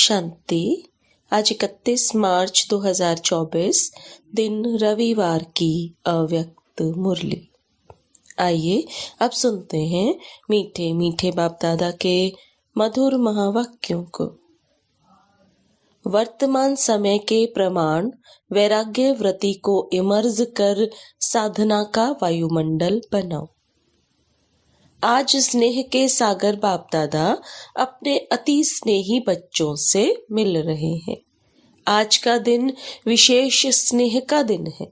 शांति। आज 31 मार्च 2024 दिन रविवार की अव्यक्त मुरली। आइए अब सुनते हैं मीठे मीठे बाप दादा के मधुर महावाक्यों को। वर्तमान समय के प्रमाण वैराग्य वृत्ति को इमर्ज कर साधना का वायुमंडल बनाओ। आज स्नेह के सागर बाप दादा अपने अति स्नेही बच्चों से मिल रहे हैं। आज का दिन विशेष स्नेह का दिन है।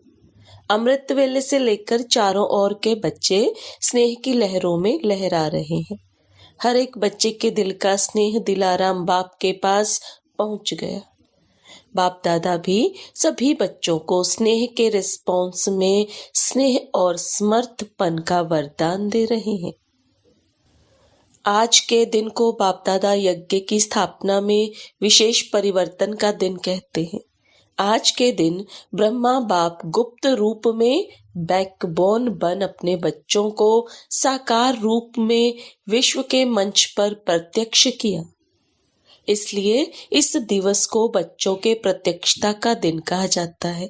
अमृत वेले से लेकर चारों ओर के बच्चे स्नेह की लहरों में लहरा रहे हैं। हर एक बच्चे के दिल का स्नेह दिलाराम बाप के पास पहुंच गया। बाप दादा भी सभी बच्चों को स्नेह के रिस्पॉन्स में स्नेह और समर्थपन का वरदान दे रहे हैं। आज के दिन को बाप दादा यज्ञ की स्थापना में विशेष परिवर्तन का दिन कहते हैं। आज के दिन ब्रह्मा बाप गुप्त रूप में बैकबोन बन अपने बच्चों को साकार रूप में विश्व के मंच पर प्रत्यक्ष किया। इसलिए इस दिवस को बच्चों के प्रत्यक्षता का दिन कहा जाता है,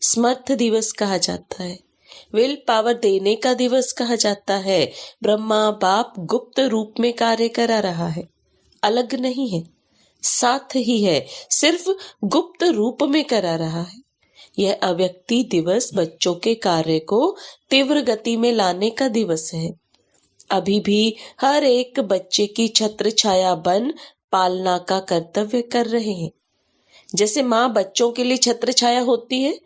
समर्थ दिवस कहा जाता है, विल पावर देने का दिवस कहा जाता है। ब्रह्मा बाप गुप्त रूप में कार्य करा रहा है, अलग नहीं है, साथ ही है, सिर्फ गुप्त रूप में करा रहा है। यह अव्यक्ति दिवस बच्चों के कार्य को तीव्र गति में लाने का दिवस है। अभी भी हर एक बच्चे की छत्र छाया बन पालना का कर्तव्य कर रहे हैं। जैसे माँ बच्चों के लिए छत्र छाया होती है,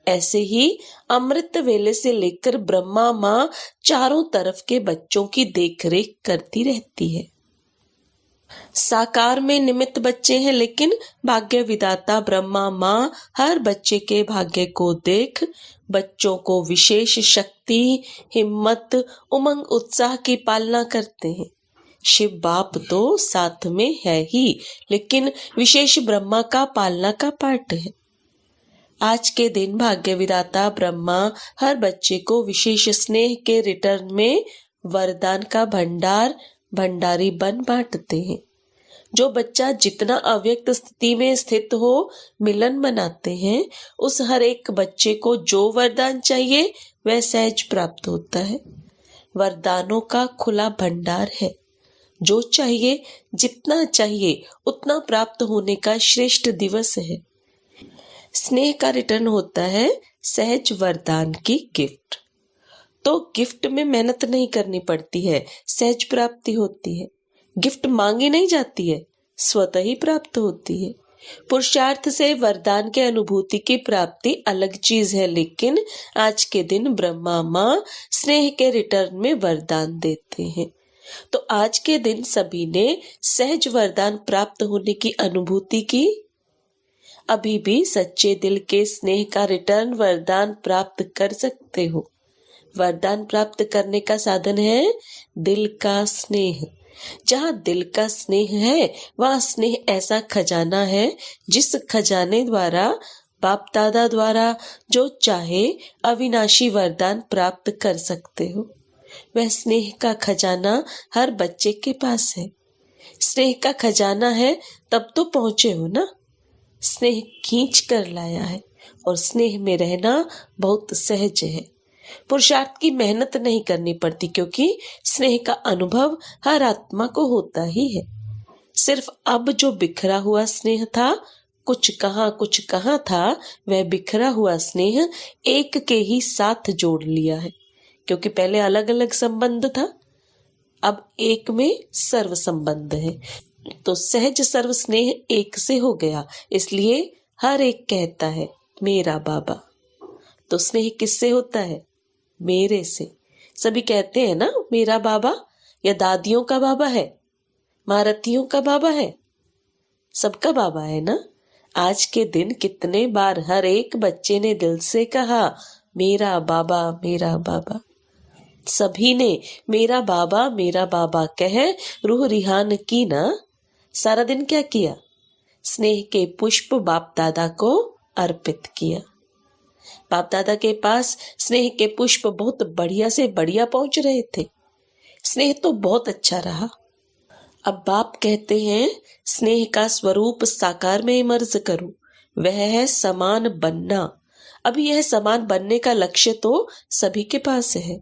ऐसे ही अमृत वेले से लेकर ब्रह्मा माँ चारों तरफ के बच्चों की देखरेख करती रहती है। साकार में निमित्त बच्चे हैं, लेकिन भाग्य विधाता ब्रह्मा माँ हर बच्चे के भाग्य को देख बच्चों को विशेष शक्ति, हिम्मत, उमंग, उत्साह की पालना करते हैं। शिव बाप तो साथ में है ही, लेकिन विशेष ब्रह्मा का पालना का पाठ है। आज के दिन भाग्य विधाता ब्रह्मा हर बच्चे को विशेष स्नेह के रिटर्न में वरदान का भंडारी बन बांटते हैं। जो बच्चा जितना अव्यक्त स्थिति में स्थित हो मिलन मनाते हैं, उस हर एक बच्चे को जो वरदान चाहिए वह सहज प्राप्त होता है। वरदानों का खुला भंडार है। जो चाहिए, जितना चाहिए उतना प्राप्त होने का श्रेष्ठ दिवस है। स्नेह का रिटर्न होता है सहज वरदान की गिफ्ट। तो गिफ्ट में मेहनत नहीं करनी पड़ती है, सहज प्राप्ति होती है। गिफ्ट मांगी नहीं जाती है, स्वतः ही प्राप्त होती है। पुरुषार्थ से वरदान के अनुभूति की प्राप्ति अलग चीज है, लेकिन आज के दिन ब्रह्मा माँ स्नेह के रिटर्न में वरदान देते हैं। तो आज के दिन सभी ने सहज वरदान प्राप्त होने की अनुभूति की। अभी भी सच्चे दिल के स्नेह का रिटर्न वरदान प्राप्त कर सकते हो। वरदान प्राप्त करने का साधन है दिल का स्नेह। जहाँ दिल का स्नेह है, वहाँ स्नेह ऐसा खजाना है जिस खजाने द्वारा बाप दादा द्वारा जो चाहे अविनाशी वरदान प्राप्त कर सकते हो। वह स्नेह का खजाना हर बच्चे के पास है। स्नेह का खजाना है तब तो पहुंचे हो ना। स्नेह खींच कर लाया है और स्नेह में रहना बहुत सहज है। पुरुषार्थ की मेहनत नहीं करनी पड़ती, क्योंकि स्नेह का अनुभव हर आत्मा को होता ही है। सिर्फ अब जो बिखरा हुआ स्नेह था, कुछ कहाँ था, वह बिखरा हुआ स्नेह एक के ही साथ जोड़ लिया है। क्योंकि पहले अलग अलग संबंध था, अब एक में सर्व संबंध है। तो सहज सर्व स्नेह एक से हो गया, इसलिए हर एक कहता है मेरा बाबा। तो स्नेह किससे होता है? मेरे से। सभी कहते हैं ना मेरा बाबा, या दादियों का बाबा है, महारथियों का बाबा है, सबका बाबा है ना। आज के दिन कितने बार हर एक बच्चे ने दिल से कहा मेरा बाबा, मेरा बाबा। सभी ने मेरा बाबा कह रूह रिहान की ना। सारा दिन क्या किया? स्नेह के पुष्प बाप दादा को अर्पित किया। बाप दादा के पास स्नेह के पुष्प बहुत बढ़िया से बढ़िया पहुंच रहे थे। स्नेह तो बहुत अच्छा रहा। अब बाप कहते हैं स्नेह का स्वरूप साकार में इमर्ज करूं, वह है समान बनना। अभी यह समान बनने का लक्ष्य तो सभी के पास है।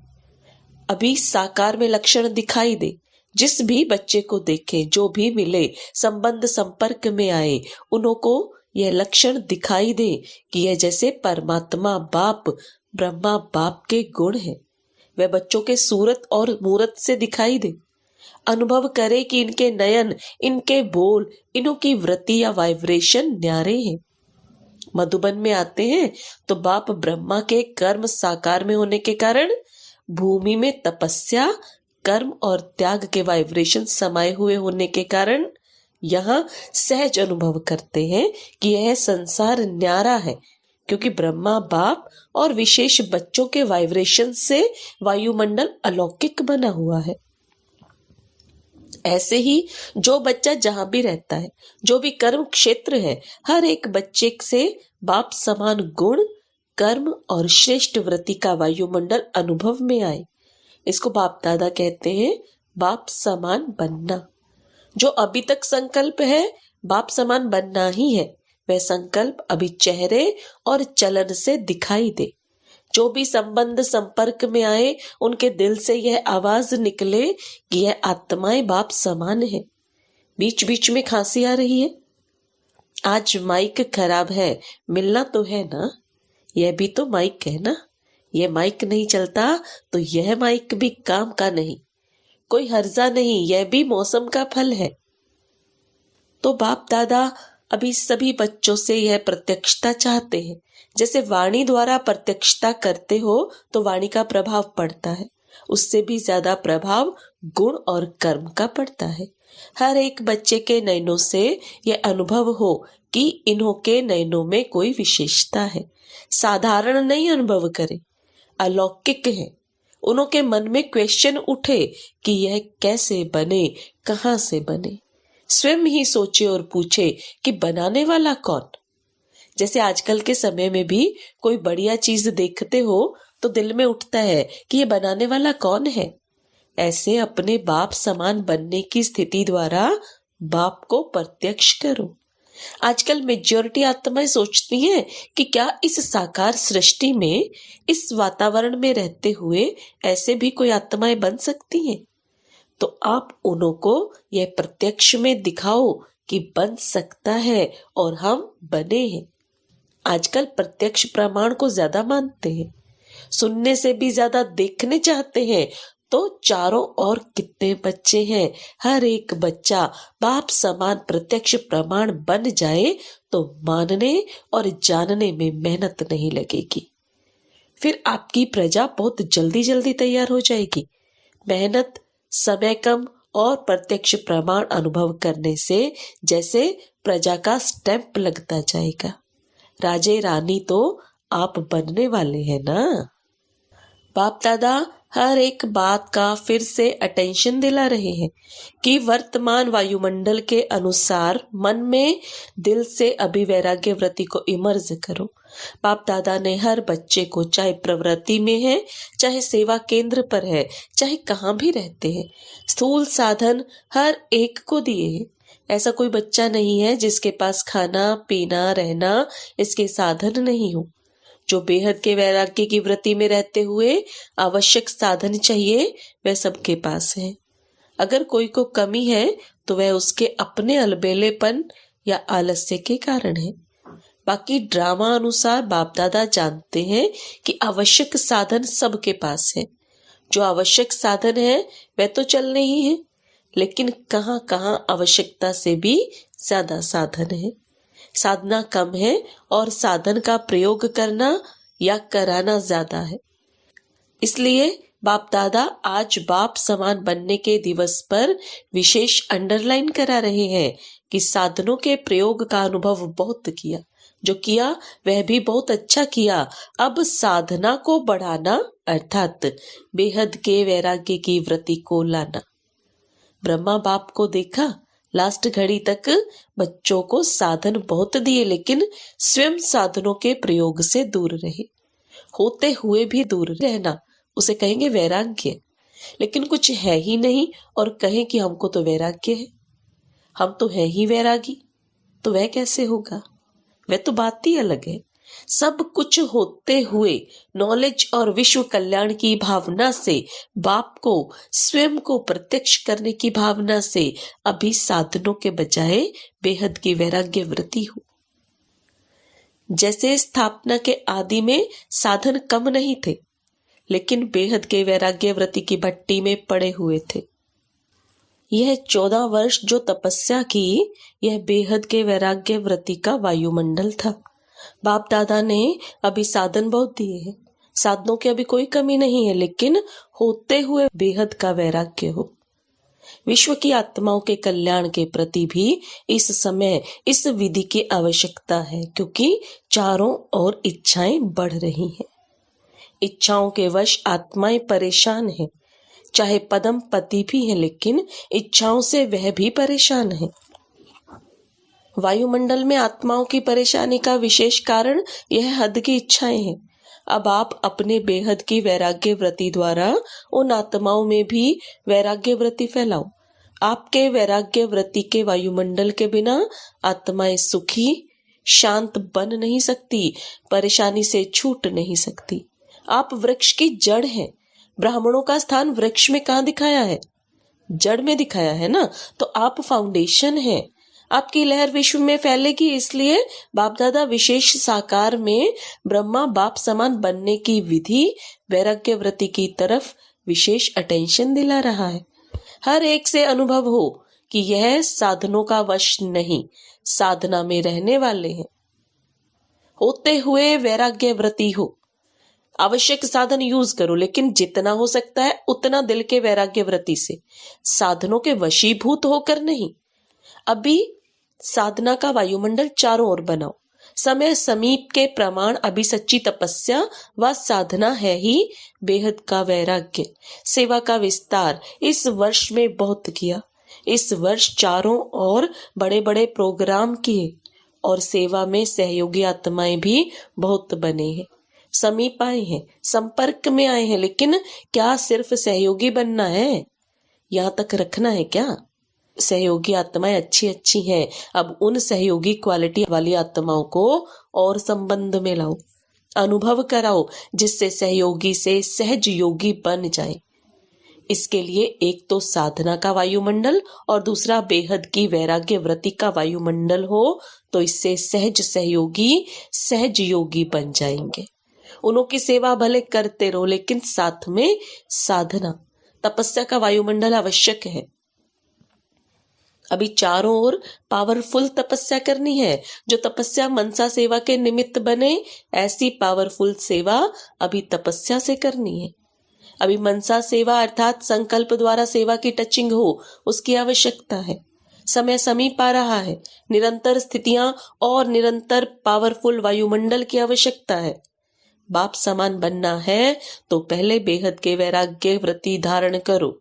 अभी साकार में लक्षण दिखाई दे, जिस भी बच्चे को देखे, जो भी मिले, संबंध संपर्क में आए, उन्हों को यह लक्षण दिखाई दे कि यह जैसे परमात्मा बाप ब्रह्मा बाप के गुण है, वह बच्चों के सूरत और मूरत से दिखाई दे। अनुभव करे कि इनके नयन, इनके बोल, इन्हों की वृत्ति या वाइब्रेशन न्यारे हैं। मधुबन में आते हैं तो बाप ब्रह्मा के कर्म साकार में होने के कारण भूमि में तपस्या, कर्म और त्याग के वाइब्रेशन समाये हुए होने के कारण यहाँ सहज अनुभव करते हैं कि यह संसार न्यारा है, क्योंकि ब्रह्मा बाप और विशेष बच्चों के वाइब्रेशन से वायुमंडल अलौकिक बना हुआ है। ऐसे ही जो बच्चा जहां भी रहता है, जो भी कर्म क्षेत्र है, हर एक बच्चे से बाप समान गुण, कर्म और श्रेष्ठ वृत्ति का वायुमंडल अनुभव में आए। इसको बाप दादा कहते हैं बाप समान बनना। जो अभी तक संकल्प है बाप समान बनना ही है, वह संकल्प अभी चेहरे और चलन से दिखाई दे। जो भी संबंध संपर्क में आए, उनके दिल से यह आवाज निकले कि यह आत्माएं बाप समान है। बीच बीच में खांसी आ रही है, आज माइक खराब है, मिलना तो है ना, यह भी तो माइक है ना, यह माइक नहीं चलता तो यह माइक भी काम का नहीं। कोई हर्जा नहीं, यह भी मौसम का फल है। तो बाप दादा अभी सभी बच्चों से यह प्रत्यक्षता चाहते हैं। जैसे वाणी द्वारा प्रत्यक्षता करते हो तो वाणी का प्रभाव पड़ता है, उससे भी ज्यादा प्रभाव गुण और कर्म का पड़ता है। हर एक बच्चे के नयनों से यह अनुभव हो कि इन्हों के नयनों में कोई विशेषता है, साधारण नहीं अनुभव करे, अलौकिक है। उन्हों के मन में क्वेश्चन उठे कि यह कैसे बने, कहां से बने। स्वयं ही सोचे और पूछे कि बनाने वाला कौन। जैसे आजकल के समय में भी कोई बढ़िया चीज देखते हो तो दिल में उठता है कि ये बनाने वाला कौन है। ऐसे अपने बाप समान बनने की स्थिति द्वारा बाप को प्रत्यक्ष करो। आजकल मेजॉरिटी आत्माएं सोचती हैं कि क्या इस साकार सृष्टि में, इस वातावरण में रहते हुए ऐसे भी कोई आत्माएं बन सकती हैं। तो आप उन्हों को यह प्रत्यक्ष में दिखाओ कि बन सकता है और हम बने हैं। आजकल प्रत्यक्ष प्रमाण को ज्यादा मानते हैं, सुनने से भी ज्यादा देखने चाहते हैं। तो चारों ओर कितने बच्चे हैं, हर एक बच्चा बाप समान प्रत्यक्ष प्रमाण बन जाए तो मानने और जानने में मेहनत नहीं लगेगी। फिर आपकी प्रजा बहुत जल्दी जल्दी तैयार हो जाएगी। मेहनत, समय कम और प्रत्यक्ष प्रमाण अनुभव करने से जैसे प्रजा का स्टैंप लगता जाएगा। राजे रानी तो आप बनने वाले हैं ना। बाप दादा हर एक बात का फिर से अटेंशन दिला रहे हैं कि वर्तमान वायुमंडल के अनुसार मन में दिल से अभिवैराग्य वृत्ति को इमर्ज करो। बाप दादा ने हर बच्चे को, चाहे प्रवृत्ति में है, चाहे सेवा केंद्र पर है, चाहे कहाँ भी रहते हैं, स्थूल साधन हर एक को दिए हैं। ऐसा कोई बच्चा नहीं है जिसके पास खाना पीना रहना इसके साधन नहीं हो। जो बेहद के वैराग्य की वृत्ति में रहते हुए आवश्यक साधन चाहिए वह सबके पास है। अगर कोई को कमी है तो वह उसके अपने अलबेलेपन या आलस्य के कारण है। बाकी ड्रामा अनुसार बाप दादा जानते हैं कि आवश्यक साधन सबके पास है। जो आवश्यक साधन है वह तो चलने ही है, लेकिन कहाँ कहाँ आवश्यकता से भी ज्यादा साधन है। साधना कम है और साधन का प्रयोग करना या कराना ज्यादा है। इसलिए बाप दादा आज बाप समान बनने के दिवस पर विशेष अंडरलाइन करा रहे हैं कि साधनों के प्रयोग का अनुभव बहुत किया, जो किया वह भी बहुत अच्छा किया। अब साधना को बढ़ाना अर्थात बेहद के वैराग्य की वृत्ति को लाना। ब्रह्मा बाप को देखा, लास्ट घड़ी तक बच्चों को साधन बहुत दिए, लेकिन स्वयं साधनों के प्रयोग से दूर रहे। होते हुए भी दूर रहना उसे कहेंगे वैराग्य। लेकिन कुछ है ही नहीं और कहें कि हमको तो वैराग्य है। हम तो हैं ही वैरागी, तो वह कैसे होगा? वह तो बात ही अलग है। सब कुछ होते हुए नॉलेज और विश्व कल्याण की भावना से, बाप को स्वयं को प्रत्यक्ष करने की भावना से अभी साधनों के बजाय बेहद की वैराग्य वृत्ति हो। जैसे स्थापना के आदि में साधन कम नहीं थे, लेकिन बेहद के वैराग्य वृत्ति की भट्टी में पड़े हुए थे। यह 14 वर्ष जो तपस्या की, यह बेहद के वैराग्य वृत्ति का वायुमंडल था। बाप दादा ने अभी साधन बहुत दिए हैं, साधनों की अभी कोई कमी नहीं है, लेकिन होते हुए बेहद का वैराग्य हो। विश्व की आत्माओं के कल्याण के प्रति भी इस समय इस विधि की आवश्यकता है, क्योंकि चारों ओर इच्छाएं बढ़ रही हैं। इच्छाओं के वश आत्माएं परेशान हैं। चाहे पदम पति भी है, लेकिन इच्छाओं से वह भी परेशान है। वायुमंडल में आत्माओं की परेशानी का विशेष कारण यह हद की इच्छाएं हैं। अब आप अपने बेहद की वैराग्य वृत्ति द्वारा उन आत्माओं में भी वैराग्य वृत्ति फैलाओ। आपके वैराग्य वृत्ति के वायुमंडल के बिना आत्माएं सुखी शांत बन नहीं सकती, परेशानी से छूट नहीं सकती। आप वृक्ष की जड़ हैं। ब्राह्मणों का स्थान वृक्ष में कहाँ दिखाया है? जड़ में दिखाया है ना। तो आप फाउंडेशन हैं। आपकी लहर विश्व में फैलेगी, इसलिए बाप दादा विशेष साकार में ब्रह्मा बाप समान बनने की विधि वैराग्य वृत्ति की तरफ विशेष अटेंशन दिला रहा है। हर एक से अनुभव हो कि यह साधनों का वश नहीं, साधना में रहने वाले हैं। होते हुए वैराग्य वृत्ति हो। आवश्यक साधन यूज करो, लेकिन जितना हो सकता है उतना दिल के वैराग्य वृत्ति से, साधनों के वशीभूत होकर नहीं। अभी साधना का वायुमंडल चारों ओर बनाओ। समय समीप के प्रमाण अभी सच्ची तपस्या व साधना है ही बेहद का वैराग्य। सेवा का विस्तार इस वर्ष में बहुत किया। इस वर्ष चारों ओर बड़े बड़े प्रोग्राम किए और सेवा में सहयोगी आत्माएं भी बहुत बने हैं, समीप आए हैं, संपर्क में आए हैं। लेकिन क्या सिर्फ सहयोगी बनना है? यहाँ तक रखना है क्या? सहयोगी आत्माएं अच्छी अच्छी हैं, अब उन सहयोगी क्वालिटी वाली आत्माओं को और संबंध में लाओ, अनुभव कराओ, जिससे सहयोगी से सहज योगी बन जाए। इसके लिए एक तो साधना का वायुमंडल और दूसरा बेहद की वैराग्य वृत्ति का वायुमंडल हो, तो इससे सहज सहयोगी सहज योगी बन जाएंगे। उन्हों की सेवा भले करते रहो, लेकिन साथ में साधना तपस्या का वायुमंडल आवश्यक है। अभी चारों ओर पावरफुल तपस्या करनी है। जो तपस्या मनसा सेवा के निमित्त बने, ऐसी पावरफुल सेवा अभी तपस्या से करनी है। अभी मनसा सेवा अर्थात संकल्प द्वारा सेवा की टचिंग हो, उसकी आवश्यकता है। समय समीप आ रहा है। निरंतर स्थितियां और निरंतर पावरफुल वायुमंडल की आवश्यकता है। बाप समान बनना है तो पहले बेहद के वैराग्य वृत्ति धारण करो।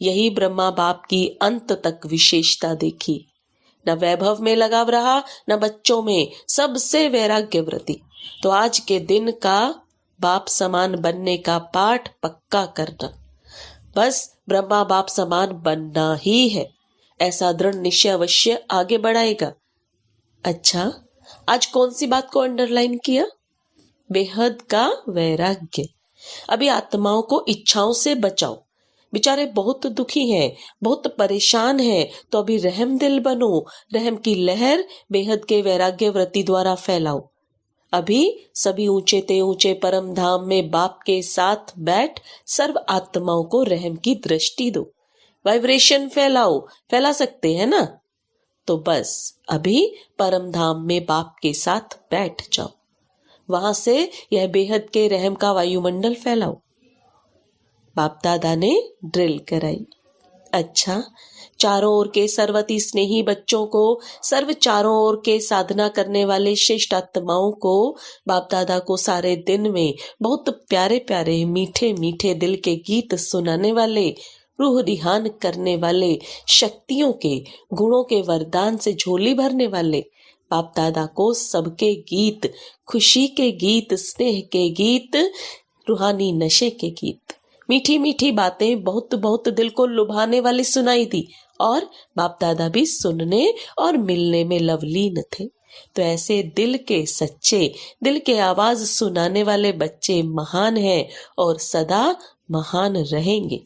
यही ब्रह्मा बाप की अंत तक विशेषता देखी। न वैभव में लगाव रहा, न बच्चों में, सबसे वैराग्य वृत्ति। तो आज के दिन का बाप समान बनने का पाठ पक्का करना। बस ब्रह्मा बाप समान बनना ही है, ऐसा दृढ़ निश्चय अवश्य आगे बढ़ाएगा। अच्छा, आज कौन सी बात को अंडरलाइन किया? बेहद का वैराग्य। अभी आत्माओं को इच्छाओं से बचाओ। बेचारे बहुत दुखी हैं, बहुत परेशान हैं, तो अभी रहम दिल बनो। रहम की लहर बेहद के वैराग्य वृत्ति द्वारा फैलाओ। अभी सभी ऊंचे ते ऊंचे परम धाम में बाप के साथ बैठ सर्व आत्माओं को रहम की दृष्टि दो। वाइब्रेशन फैलाओ। फैला सकते हैं ना? तो बस अभी परम धाम में बाप के साथ बैठ जाओ। वहां से यह बेहद के रहम का वायुमंडल फैलाओ। बाप दादा ने ड्रिल कराई। अच्छा, चारों ओर के सर्वति स्नेही बच्चों को, सर्व चारों ओर के साधना करने वाले श्रेष्ठ आत्माओं को बाप दादा को सारे दिन में बहुत प्यारे प्यारे मीठे मीठे दिल के गीत सुनाने वाले, रूह रिहान करने वाले, शक्तियों के गुणों के वरदान से झोली भरने वाले बाप दादा को सबके गीत, खुशी के गीत, स्नेह के गीत, रूहानी नशे के गीत, मीठी मीठी बातें बहुत बहुत दिल को लुभाने वाली सुनाई दी और बाप दादा भी सुनने और मिलने में लवलीन थे। तो ऐसे दिल के सच्चे, दिल के आवाज सुनाने वाले बच्चे महान हैं और सदा महान रहेंगे।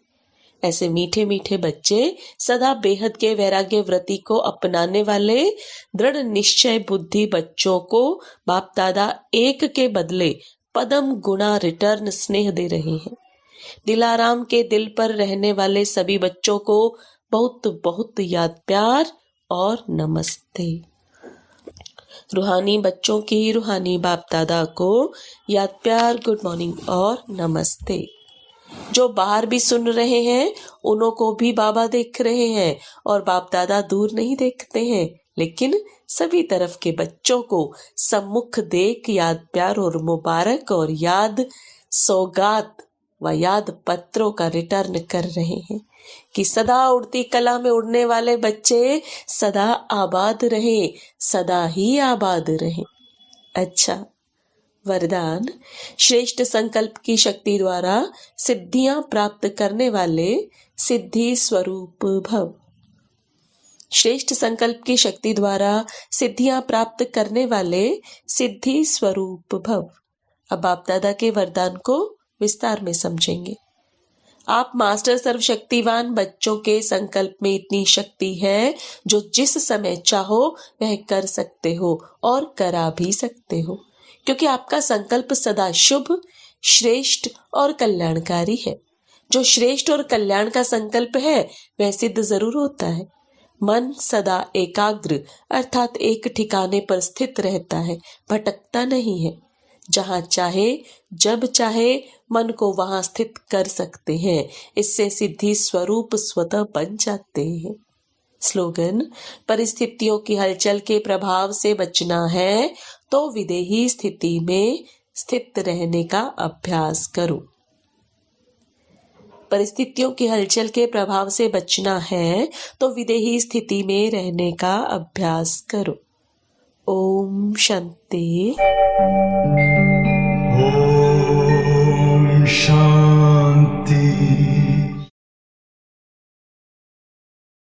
ऐसे मीठे मीठे बच्चे सदा बेहद के वैराग्य व्रति को अपनाने वाले दृढ़ निश्चय बुद्धि बच्चों को बाप दादा एक के बदले पदम गुना रिटर्न स्नेह दे रहे हैं। दिलाराम के दिल पर रहने वाले सभी बच्चों को बहुत बहुत याद प्यार और नमस्ते। रूहानी बच्चों की रूहानी बाप दादा को याद प्यार, गुड मॉर्निंग और नमस्ते। जो बाहर भी सुन रहे हैं उन्हों को भी बाबा देख रहे हैं और बाप दादा दूर नहीं देखते हैं, लेकिन सभी तरफ के बच्चों को सम्मुख देख याद प्यार और मुबारक और याद सौगात व याद पत्रों का रिटर्न कर रहे हैं कि सदा उड़ती कला में उड़ने वाले बच्चे सदा आबाद रहे, सदा ही आबाद रहे। अच्छा, वरदान। श्रेष्ठ संकल्प की शक्ति द्वारा सिद्धियां प्राप्त करने वाले सिद्धि स्वरूप भव। श्रेष्ठ संकल्प की शक्ति द्वारा सिद्धियां प्राप्त करने वाले सिद्धि स्वरूप भव। अब बाप दादा के वरदान को विस्तार में समझेंगे। आप मास्टर सर्वशक्तिवान बच्चों के संकल्प में इतनी शक्ति है जो जिस समय चाहो वह कर सकते हो और करा भी सकते हो, क्योंकि आपका संकल्प सदा शुभ, श्रेष्ठ और कल्याणकारी है। जो श्रेष्ठ और कल्याण का संकल्प है वह सिद्ध जरूर होता है। मन सदा एकाग्र अर्थात एक ठिकाने पर स्थित रहता है, भटकता नहीं है। जहां चाहे जब चाहे मन को वहां स्थित कर सकते हैं। इससे सिद्धि स्वरूप स्वतः बन जाते हैं। स्लोगन। परिस्थितियों की हलचल के प्रभाव से बचना है तो विदेही स्थिति में स्थित रहने का अभ्यास करो। परिस्थितियों की हलचल के प्रभाव से बचना है तो विदेही स्थिति में रहने का अभ्यास करो। ओम शांति। ओम शांति।